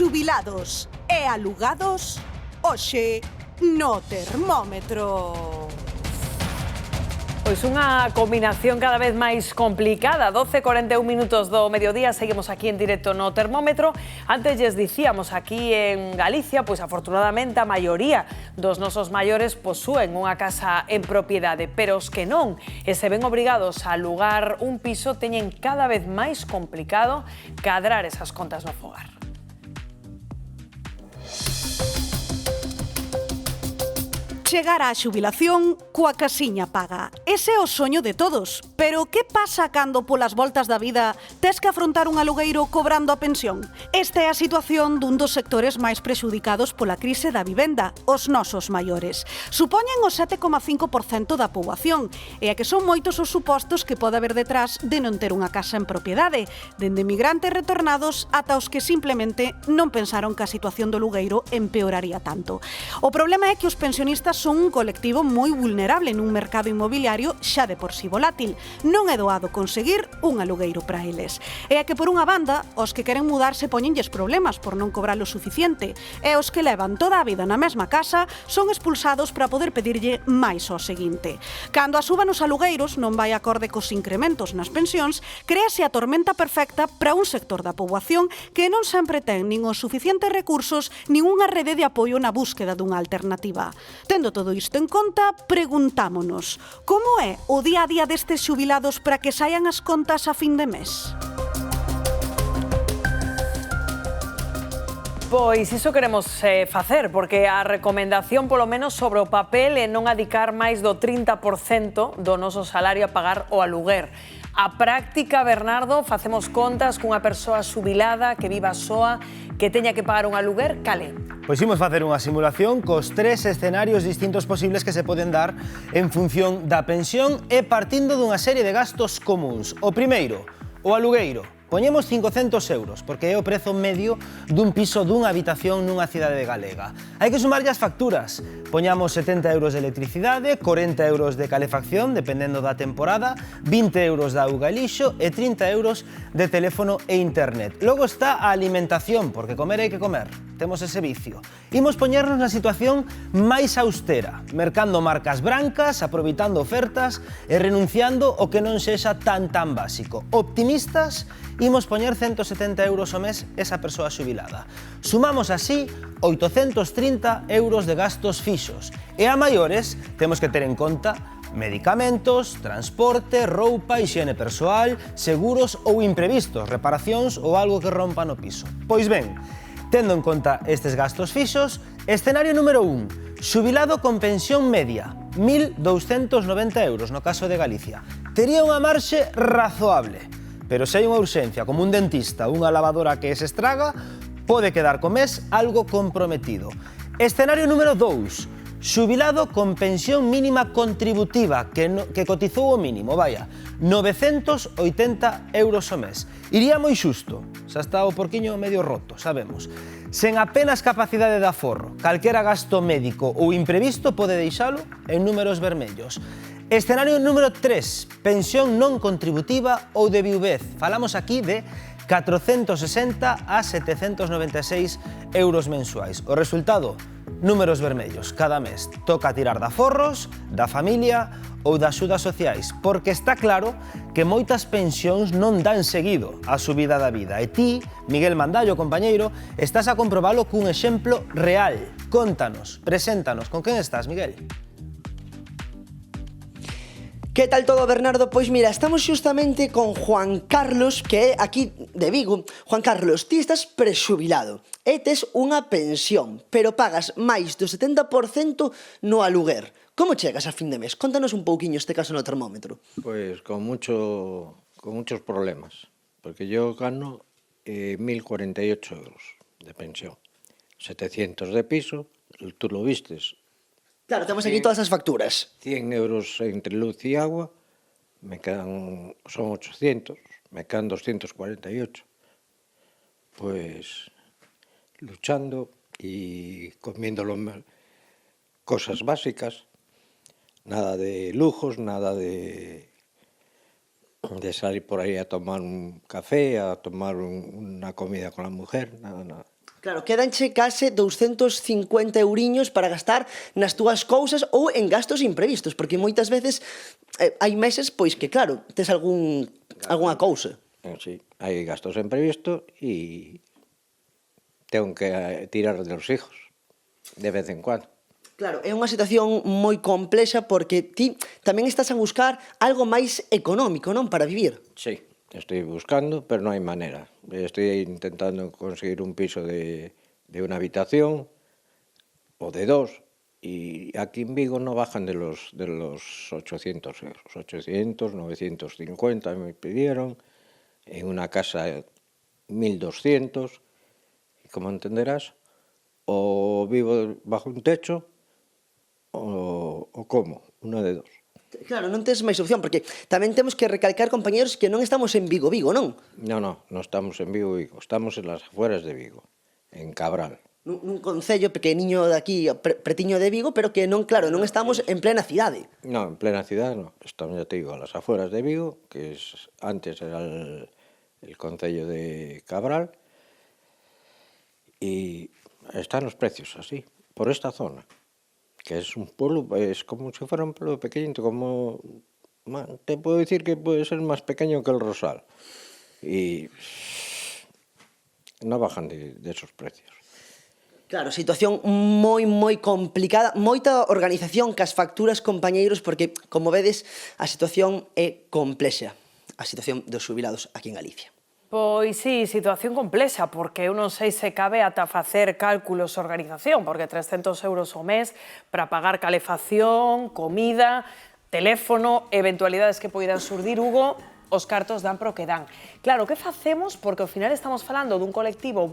xubilados e alugados, hoxe no termómetro. Pois unha combinación cada vez máis complicada. 12:41 minutos do mediodía, seguimos aquí en directo no termómetro. Antes lles dicíamos aquí en Galicia, pois afortunadamente a maioría dos nosos maiores posúen unha casa en propiedade, pero os que non e se ven obrigados a alugar un piso teñen cada vez máis complicado cadrar esas contas no fogar. Chegar á xubilación coa casiña paga. Ese é o soño de todos. Pero que pasa cando polas voltas da vida tes que afrontar un alugueiro cobrando a pensión? Esta é a situación dun dos sectores máis prexudicados pola crise da vivenda, os nosos maiores. Supoñen o 7,5% da poboación, e é que son moitos os supostos que pode haber detrás de non ter unha casa en propiedade, dende migrantes retornados ata os que simplemente non pensaron que a situación do alugueiro empeoraría tanto. O problema é que os pensionistas son un colectivo moi vulnerable nun mercado inmobiliario xa de por si volátil. Non é doado conseguir un alugueiro para eles. E é que por unha banda, os que queren mudarse poñenlles problemas por non cobrar o suficiente, e os que levan toda a vida na mesma casa son expulsados para poder pedirlle máis ao seguinte. Cando a suban os alugueiros non vai acorde cos incrementos nas pensións, créase a tormenta perfecta para un sector da poboación que non sempre ten nin os suficientes recursos nin unha rede de apoio na búsqueda dunha alternativa. Tendo todo isto en conta, preguntámonos: como é o día a día destes xubilados para que saian as contas a fin de mes? Pois iso queremos facer, porque a recomendación polo menos sobre o papel é non adicar máis do 30% do noso salario a pagar o aluguer. A práctica, Bernardo, facemos contas cunha persoa xubilada que viva soa, que teña que pagar un aluguer, cale? Pois imos facer unha simulación cos 3 escenarios distintos posibles que se poden dar en función da pensión e partindo dunha serie de gastos comuns. O primeiro, o alugueiro. Poñemos 500 euros, porque é o prezo medio dun piso dunha habitación nunha cidade galega. Hai que sumarlle as facturas. Poñamos 70 euros de electricidade, 40 euros de calefacción, dependendo da temporada, 20 euros de auga e lixo e 30 euros de teléfono e internet. Logo está a alimentación, porque comer hai que comer. Temos ese vicio. Imos poñernos na situación máis austera, mercando marcas brancas, aproveitando ofertas e renunciando o que non sexa tan básico. Optimistas, imos poñer 170 euros ao mes esa persoa xubilada. Sumamos así 830 euros de gastos fixos. E a maiores temos que ter en conta medicamentos, transporte, roupa, hixiene persoal, seguros ou imprevistos, reparacións ou algo que rompa no piso. Pois ben, tendo en conta estes gastos fixos, escenario número 1, xubilado con pensión media, 1.290 euros no caso de Galicia. Tería unha marxe razoable, pero se hai unha urxencia como un dentista ou unha lavadora que se estraga, pode quedar co mes algo comprometido. Escenario número 2, xubilado con pensión mínima contributiva que cotizou o mínimo, 980 euros ao mes. Iría moi xusto, xa está o porquiño medio roto, sabemos. Sen apenas capacidade de aforro, calquera gasto médico ou imprevisto pode deixalo en números vermellos. Escenario número 3, pensión non contributiva ou de viuvez. Falamos aquí de 460 a 796 euros mensuais. O resultado, números vermellos. Cada mes toca tirar de aforros, da familia ou das axudas sociais, porque está claro que moitas pensións non dan seguido á subida da vida. E ti, Miguel Mandallo, compañeiro, estás a comprobalo cun exemplo real. Contanos, preséntanos, con quen estás, Miguel? Que tal todo, Bernardo? Pois mira, estamos xustamente con Juan Carlos, que é aquí de Vigo. Juan Carlos, ti estás prexubilado e tes unha pensión, pero pagas máis do 70% no aluguer. Como chegas a fin de mes? Contanos un pouquiño este caso no termómetro. Pois con muchos problemas, porque yo gano 1.048 euros de pensión, 700 de piso, tú lo vistes. Claro, temos aquí todas as facturas. 100 euros entre luz e agua, son 800, me quedan 248. Pues luchando y comiendo cosas básicas, nada de lujos, nada de salir por ahí a tomar un café, a tomar una comida con la mujer, nada. Claro, quedanche case 250 euriños para gastar nas túas cousas ou en gastos imprevistos, porque moitas veces hai meses pois que, claro, tes algunha cousa. Sí, hai gastos imprevistos e tengo que tirar de los hijos de vez en cuando. Claro, é unha situación moi complexa porque ti tamén estás a buscar algo máis económico, non? Para vivir. Sí, estoy buscando, pero no hay manera. Estoy intentando conseguir un piso de una habitación o de dos, y aquí en Vigo no bajan de los 800 euros. 800, 950 me pidieron, en una casa 1200, y como entenderás, o vivo bajo un techo o como, una de dos. Claro, non tes máis opción, porque tamén temos que recalcar, compañeros, que non estamos en Vigo, non? No estamos en Vigo, estamos en las afueras de Vigo, en Cabral. Nun concello pequeniño de aquí, pretiño de Vigo, pero que non, claro, non estamos en plena cidade. No, en plena ciudad no, estamos, ya te digo, a las afueras de Vigo, que antes era el concello de Cabral, y están los precios así, por esta zona, que es un pueblo, es como si fuera un pueblo pequeñito, como te puedo decir que puede ser más pequeño que el Rosal, y no bajan de esos precios. Claro, situación moi complicada, moita organización cas facturas, compañeiros, porque, como vedes, a situación é complexa, a situación dos xubilados aquí en Galicia. Pois sí, situación complexa, porque eu non sei se cabe ata facer cálculos de organización, porque 300 euros ao mes para pagar calefacción, comida, teléfono, eventualidades que poidan surdir, Hugo, os cartos dan pro que dan. Claro, que facemos? Porque ao final estamos falando dun colectivo